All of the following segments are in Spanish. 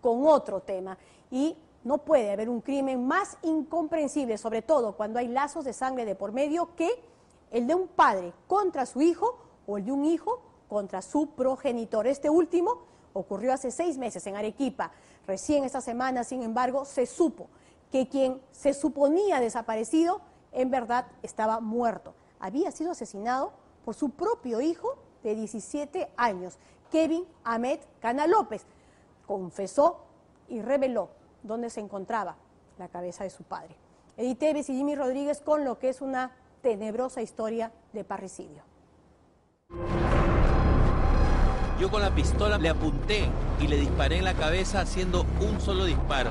con otro tema. Y no puede haber un crimen más incomprensible, sobre todo cuando hay lazos de sangre de por medio, que el de un padre contra su hijo o el de un hijo contra su progenitor. Este último ocurrió hace 6 meses en Arequipa. Recién esta semana, sin embargo, se supo que quien se suponía desaparecido en verdad estaba muerto. Había sido asesinado por su propio hijo de 17 años, Kevin Ahmed Cana López. Confesó y reveló dónde se encontraba la cabeza de su padre. Edith Tevez y Jimmy Rodríguez con lo que es una tenebrosa historia de parricidio. Yo con la pistola le apunté y le disparé en la cabeza haciendo un solo disparo.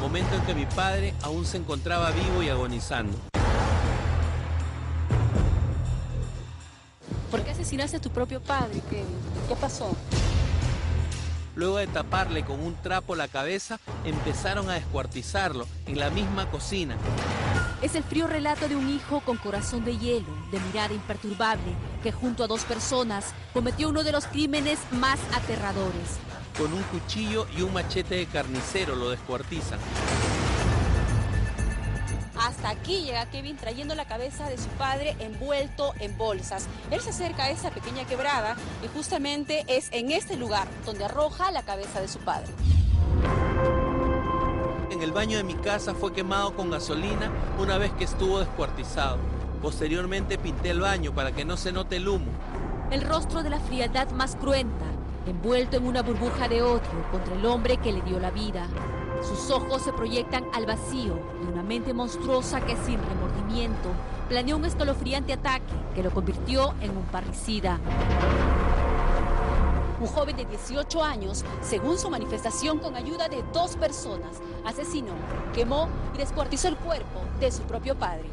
Momento en que mi padre aún se encontraba vivo y agonizando. ¿Por qué asesinaste a tu propio padre, Kevin? ¿Qué pasó? Luego de taparle con un trapo la cabeza, empezaron a descuartizarlo en la misma cocina. Es el frío relato de un hijo con corazón de hielo, de mirada imperturbable, que junto a 2 personas cometió uno de los crímenes más aterradores. Con un cuchillo y un machete de carnicero lo descuartizan. Hasta aquí llega Kevin trayendo la cabeza de su padre envuelto en bolsas. Él se acerca a esa pequeña quebrada y justamente es en este lugar donde arroja la cabeza de su padre. En el baño de mi casa fue quemado con gasolina una vez que estuvo descuartizado. Posteriormente pinté el baño para que no se note el humo. El rostro de la frialdad más cruenta, envuelto en una burbuja de odio contra el hombre que le dio la vida. Sus ojos se proyectan al vacío y una mente monstruosa que sin remordimiento planeó un escalofriante ataque que lo convirtió en un parricida. Un joven de 18 años, según su manifestación con ayuda de 2 personas, asesinó, quemó y descuartizó el cuerpo de su propio padre.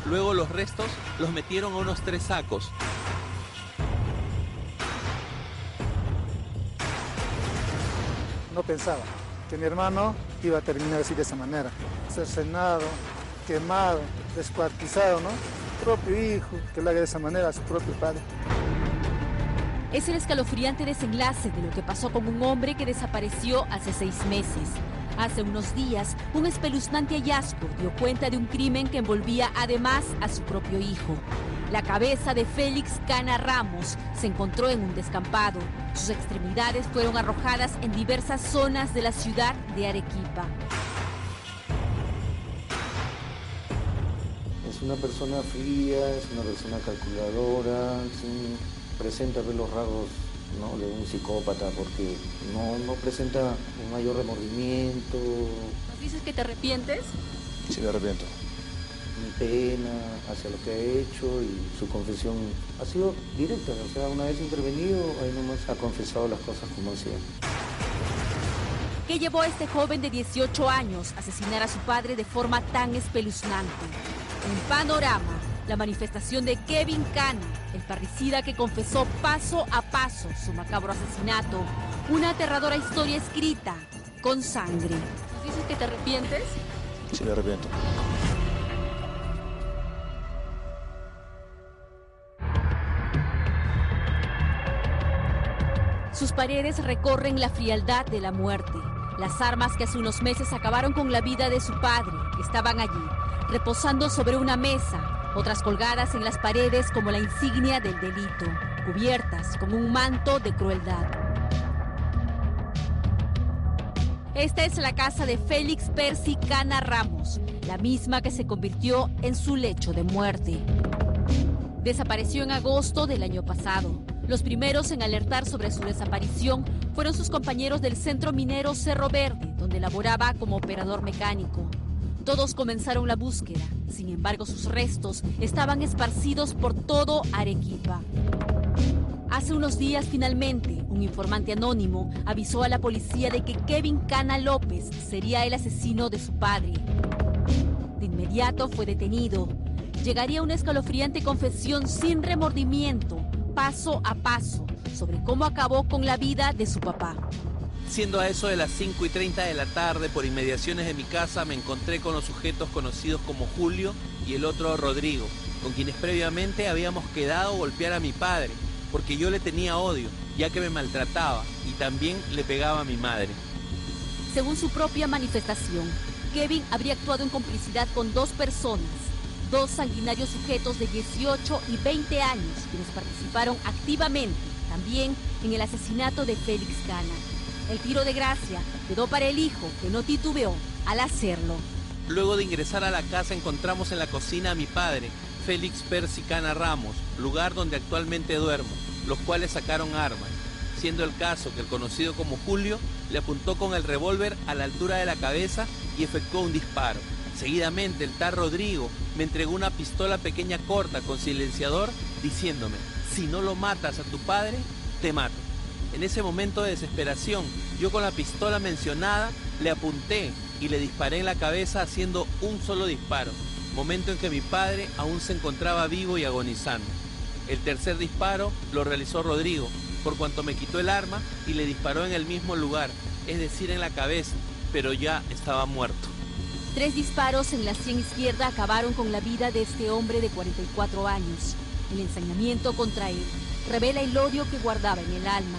Luego los restos los metieron a unos 3 sacos. No pensaba que mi hermano iba a terminar así de esa manera, cercenado, quemado, descuartizado, ¿no? Su propio hijo, que le haga de esa manera a su propio padre. Es el escalofriante desenlace de lo que pasó con un hombre que desapareció hace 6 meses. Hace unos días, un espeluznante hallazgo dio cuenta de un crimen que envolvía además a su propio hijo. La cabeza de Félix Cana Ramos se encontró en un descampado. Sus extremidades fueron arrojadas en diversas zonas de la ciudad de Arequipa. Es una persona fría, es una persona calculadora, sí, presenta los rasgos, ¿no?, de un psicópata, porque no presenta un mayor remordimiento. ¿Nos dices que te arrepientes? Sí, me arrepiento. Mi pena hacia lo que ha hecho y su confesión ha sido directa, o sea, una vez intervenido, ahí nomás ha confesado las cosas como hacía. ¿Qué llevó a este joven de 18 años a asesinar a su padre de forma tan espeluznante? En Panorama, la manifestación de Kevin Cana, el parricida que confesó paso a paso su macabro asesinato. Una aterradora historia escrita con sangre. ¿Nos dices que te arrepientes? Sí, me arrepiento. Sus paredes recorren la frialdad de la muerte. Las armas que hace unos meses acabaron con la vida de su padre estaban allí, reposando sobre una mesa, otras colgadas en las paredes como la insignia del delito, cubiertas con un manto de crueldad. Esta es la casa de Félix Percy Cana Ramos, la misma que se convirtió en su lecho de muerte. Desapareció en agosto del año pasado. Los primeros en alertar sobre su desaparición fueron sus compañeros del centro minero Cerro Verde, donde laboraba como operador mecánico. Todos comenzaron la búsqueda, sin embargo sus restos estaban esparcidos por todo Arequipa. Hace unos días, finalmente, un informante anónimo avisó a la policía de que Kevin Cana López sería el asesino de su padre. De inmediato fue detenido. Llegaría una escalofriante confesión sin remordimiento, paso a paso, sobre cómo acabó con la vida de su papá. Siendo a eso de las 5:30 de la tarde, por inmediaciones de mi casa, me encontré con los sujetos conocidos como Julio y el otro Rodrigo, con quienes previamente habíamos quedado golpear a mi padre. porque yo le tenía odio, ya que me maltrataba y también le pegaba a mi madre. Según su propia manifestación, Kevin habría actuado en complicidad con dos personas, dos sanguinarios sujetos de 18 y 20 años, quienes participaron activamente también en el asesinato de Félix Cana. El tiro de gracia quedó para el hijo, que no titubeó al hacerlo. Luego de ingresar a la casa encontramos en la cocina a mi padre, Félix Percy Cana Ramos, lugar donde actualmente duermo, los cuales sacaron armas, siendo el caso que el conocido como Julio le apuntó con el revólver a la altura de la cabeza y efectuó un disparo. Seguidamente el tal Rodrigo me entregó una pistola pequeña corta con silenciador diciéndome: si no lo matas a tu padre, te mato. En ese momento de desesperación, yo con la pistola mencionada le apunté y le disparé en la cabeza haciendo un solo disparo, momento en que mi padre aún se encontraba vivo y agonizando. El tercer disparo lo realizó Rodrigo, por cuanto me quitó el arma y le disparó en el mismo lugar, es decir, en la cabeza, pero ya estaba muerto. 3 disparos en la sien izquierda acabaron con la vida de este hombre de 44 años. El ensañamiento contra él revela el odio que guardaba en el alma.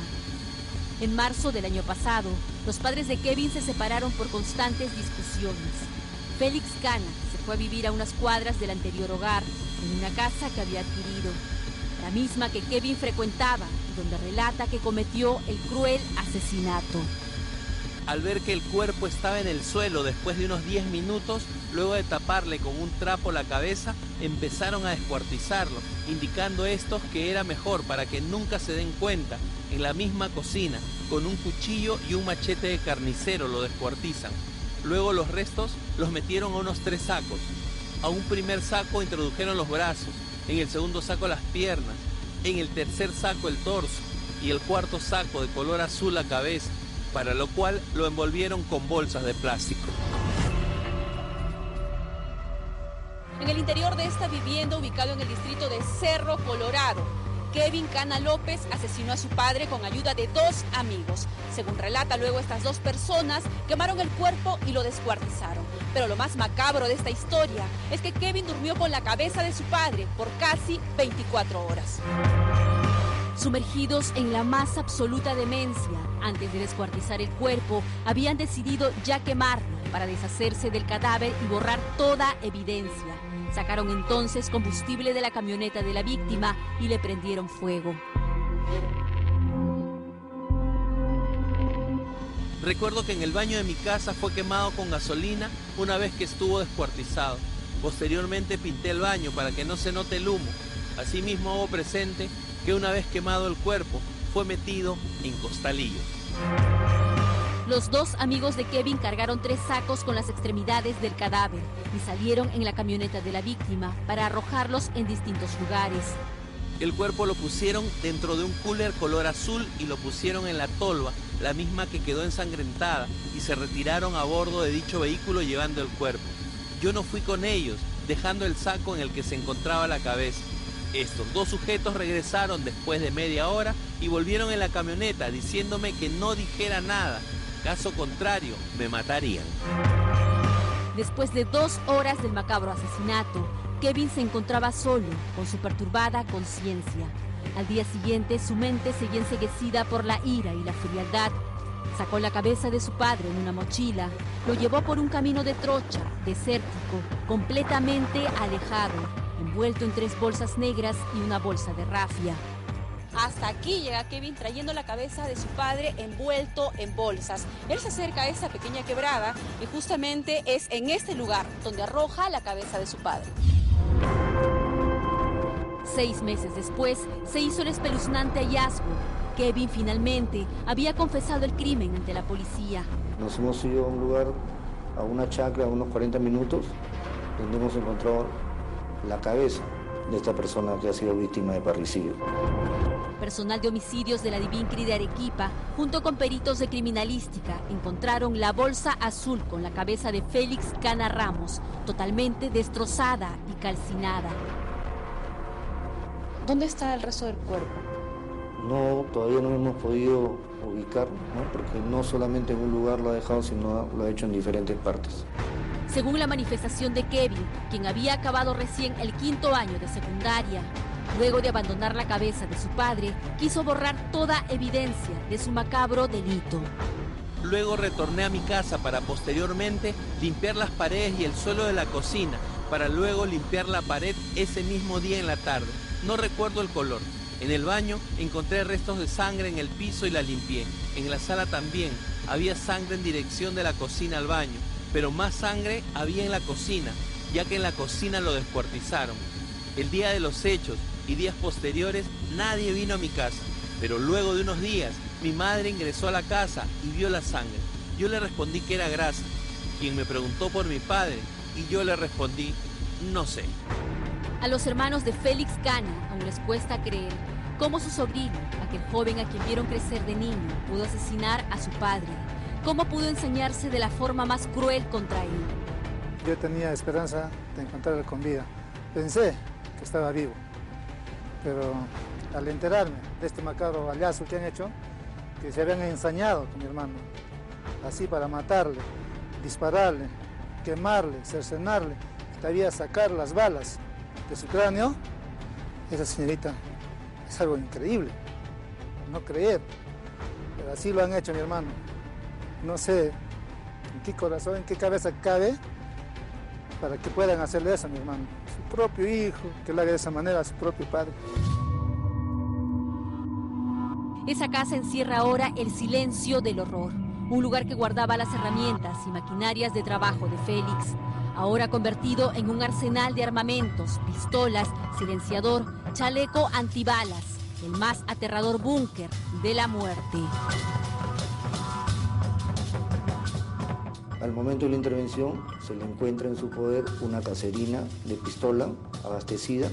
En marzo del año pasado, los padres de Kevin se separaron por constantes discusiones. Félix Cana se fue a vivir a unas cuadras del anterior hogar, en una casa que había adquirido, la misma que Kevin frecuentaba y donde relata que cometió el cruel asesinato. Al ver que el cuerpo estaba en el suelo después de unos 10 minutos, luego de taparle con un trapo la cabeza, empezaron a descuartizarlo, indicando estos que era mejor para que nunca se den cuenta. En la misma cocina, con un cuchillo y un machete de carnicero lo descuartizan. Luego los restos los metieron a unos 3 sacos. A un primer saco introdujeron los brazos, en el segundo saco las piernas, en el tercer saco el torso y el cuarto saco de color azul la cabeza, para lo cual lo envolvieron con bolsas de plástico. En el interior de esta vivienda, ubicado en el distrito de Cerro Colorado, Kevin Cana López asesinó a su padre con ayuda de 2 amigos. Según relata luego, estas 2 personas quemaron el cuerpo y lo descuartizaron. Pero lo más macabro de esta historia es que Kevin durmió con la cabeza de su padre por casi 24 horas. Sumergidos en la más absoluta demencia, antes de descuartizar el cuerpo, habían decidido ya quemarlo para deshacerse del cadáver y borrar toda evidencia. Sacaron entonces combustible de la camioneta de la víctima y le prendieron fuego. Recuerdo que en el baño de mi casa fue quemado con gasolina una vez que estuvo descuartizado. Posteriormente pinté el baño para que no se note el humo. Asimismo hago presente que una vez quemado el cuerpo fue metido en costalillos. Los 2 amigos de Kevin cargaron 3 sacos con las extremidades del cadáver y salieron en la camioneta de la víctima para arrojarlos en distintos lugares. El cuerpo lo pusieron dentro de un cooler color azul y lo pusieron en la tolva, la misma que quedó ensangrentada, y se retiraron a bordo de dicho vehículo llevando el cuerpo. Yo no fui con ellos, dejando el saco en el que se encontraba la cabeza. Estos 2 sujetos regresaron después de media hora y volvieron en la camioneta diciéndome que no dijera nada. Caso contrario, me matarían. Después de 2 horas del macabro asesinato, Kevin se encontraba solo, con su perturbada conciencia. Al día siguiente, su mente seguía enceguecida por la ira y la frialdad. Sacó la cabeza de su padre en una mochila, lo llevó por un camino de trocha, desértico, completamente alejado, envuelto en 3 bolsas negras y una bolsa de rafia. Hasta aquí llega Kevin trayendo la cabeza de su padre envuelto en bolsas. Él se acerca a esa pequeña quebrada y justamente es en este lugar donde arroja la cabeza de su padre. 6 meses después se hizo el espeluznante hallazgo. Kevin finalmente había confesado el crimen ante la policía. Nos hemos ido a un lugar, a una chacra, a unos 40 minutos, donde hemos encontrado la cabeza de esta persona que ha sido víctima de parricidio. Personal de homicidios de la Divincri de Arequipa, junto con peritos de criminalística, encontraron la bolsa azul con la cabeza de Félix Cana Ramos, totalmente destrozada y calcinada. ¿Dónde está el resto del cuerpo? No, todavía no hemos podido ubicar, ¿no? Porque no solamente en un lugar lo ha dejado, sino lo ha hecho en diferentes partes. Según la manifestación de Kevin, quien había acabado recién el 5º año de secundaria, Luego de abandonar la cabeza de su padre, quiso borrar toda evidencia de su macabro delito. Luego retorné a mi casa para posteriormente limpiar las paredes y el suelo de la cocina, para luego limpiar la pared ese mismo día en la tarde. No recuerdo el color. En el baño encontré restos de sangre en el piso y la limpié. En la sala también había sangre en dirección de la cocina al baño, pero más sangre había en la cocina, ya que en la cocina lo descuartizaron. El día de los hechos y días posteriores nadie vino a mi casa, pero luego de unos días mi madre ingresó a la casa y vio la sangre. Yo le respondí que era grasa, quien me preguntó por mi padre y yo le respondí, no sé. A los hermanos de Félix Cana aún les cuesta creer cómo su sobrino, aquel joven a quien vieron crecer de niño, pudo asesinar a su padre. Cómo pudo ensañarse de la forma más cruel contra él. Yo tenía esperanza de encontrarlo con vida. Pensé que estaba vivo, pero al enterarme de este macabro ballazo que han hecho, que se habían ensañado con mi hermano, así para matarle, dispararle, quemarle, cercenarle, todavía sacar las balas de su cráneo, esa señorita es algo increíble, no creer, pero así lo han hecho mi hermano. No sé en qué corazón, en qué cabeza cabe para que puedan hacerle eso a mi hermano. Su propio hijo, que lo haga de esa manera a su propio padre. Esa casa encierra ahora el silencio del horror, un lugar que guardaba las herramientas y maquinarias de trabajo de Félix, ahora convertido en un arsenal de armamentos, pistolas, silenciador, chaleco antibalas, el más aterrador búnker de la muerte. Al momento de la intervención se le encuentra en su poder una caserina de pistola abastecida,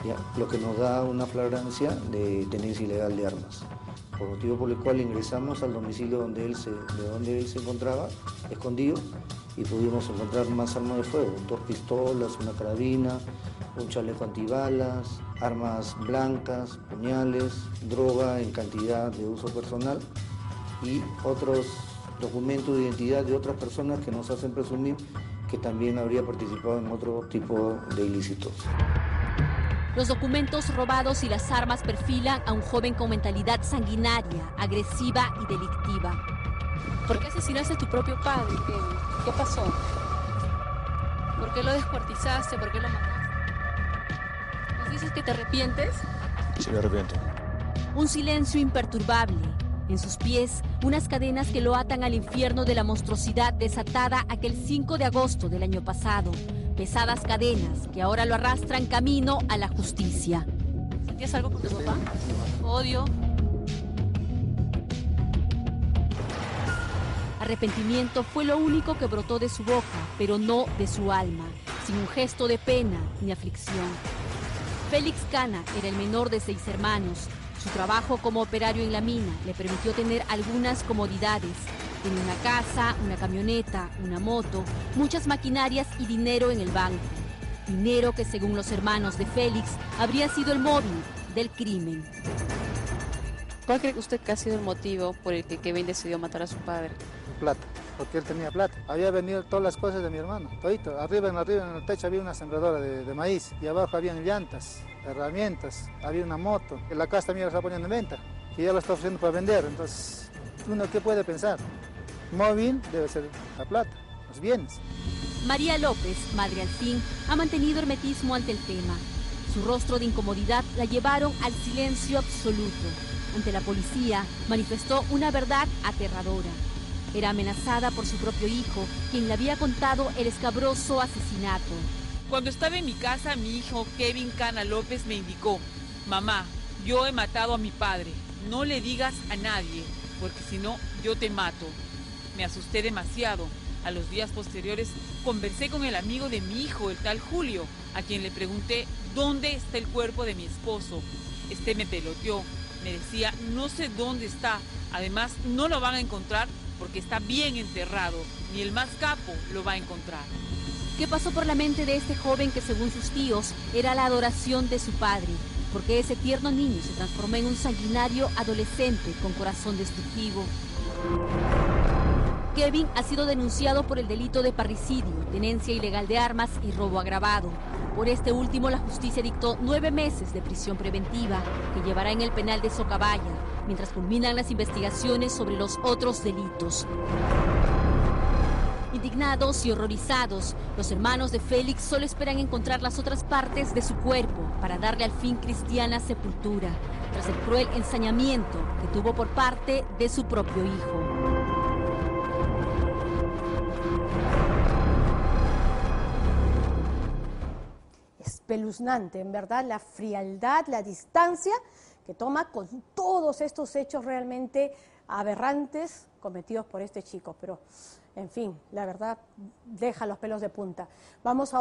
¿ya? Lo que nos da una flagrancia de tenencia ilegal de armas, por motivo por el cual ingresamos al domicilio de donde él se encontraba escondido y pudimos encontrar más armas de fuego, 2 pistolas, una carabina, un chaleco antibalas, armas blancas, puñales, droga en cantidad de uso personal y otros documentos de identidad de otras personas que nos hacen presumir que también habría participado en otro tipo de ilícitos. Los documentos robados y las armas perfilan a un joven con mentalidad sanguinaria, agresiva y delictiva. ¿Por qué asesinaste a tu propio padre, Kevin? ¿Qué pasó? ¿Por qué lo descuartizaste? ¿Por qué lo mataste? ¿Nos dices que te arrepientes? Sí, me arrepiento. Un silencio imperturbable. En sus pies, unas cadenas que lo atan al infierno de la monstruosidad desatada aquel 5 de agosto del año pasado. Pesadas cadenas que ahora lo arrastran camino a la justicia. ¿Sentías algo por tu papá? Odio. Arrepentimiento fue lo único que brotó de su boca, pero no de su alma, sin un gesto de pena ni aflicción. Félix Cana era el menor de 6 hermanos. Su trabajo como operario en la mina le permitió tener algunas comodidades. Tenía una casa, una camioneta, una moto, muchas maquinarias y dinero en el banco. Dinero que, según los hermanos de Félix, habría sido el móvil del crimen. ¿Cuál cree usted que ha sido el motivo por el que Kevin decidió matar a su padre? Plata, porque él tenía plata. Había venido todas las cosas de mi hermano, todito. Arriba en el techo había una sembradora de maíz y abajo habían llantas, herramientas, había una moto. En la casa también la está poniendo en venta y ya la está ofreciendo para vender. Entonces, ¿uno qué puede pensar? Móvil debe ser la plata, los bienes. María López, madre al fin, ha mantenido hermetismo ante el tema. Su rostro de incomodidad la llevaron al silencio absoluto. Ante la policía, manifestó una verdad aterradora. Era amenazada por su propio hijo, quien le había contado el escabroso asesinato. Cuando estaba en mi casa, mi hijo Kevin Cana López me indicó: mamá, yo he matado a mi padre, no le digas a nadie, porque si no, yo te mato. Me asusté demasiado. A los días posteriores conversé con el amigo de mi hijo, el tal Julio, a quien le pregunté dónde está el cuerpo de mi esposo. Este me peloteó, me decía, no sé dónde está, además no lo van a encontrar porque está bien enterrado, ni el más capo lo va a encontrar. ¿Qué pasó por la mente de este joven que, según sus tíos, era la adoración de su padre? Porque ese tierno niño se transformó en un sanguinario adolescente con corazón destructivo. Kevin ha sido denunciado por el delito de parricidio, tenencia ilegal de armas y robo agravado. Por este último, la justicia dictó 9 meses de prisión preventiva que llevará en el penal de Socabaya, mientras culminan las investigaciones sobre los otros delitos. Indignados y horrorizados, los hermanos de Félix solo esperan encontrar las otras partes de su cuerpo para darle al fin cristiana sepultura, tras el cruel ensañamiento que tuvo por parte de su propio hijo. Espeluznante, en verdad, la frialdad, la distancia que toma con todos estos hechos realmente aberrantes cometidos por este chico, pero en fin, la verdad deja los pelos de punta. Vamos ahora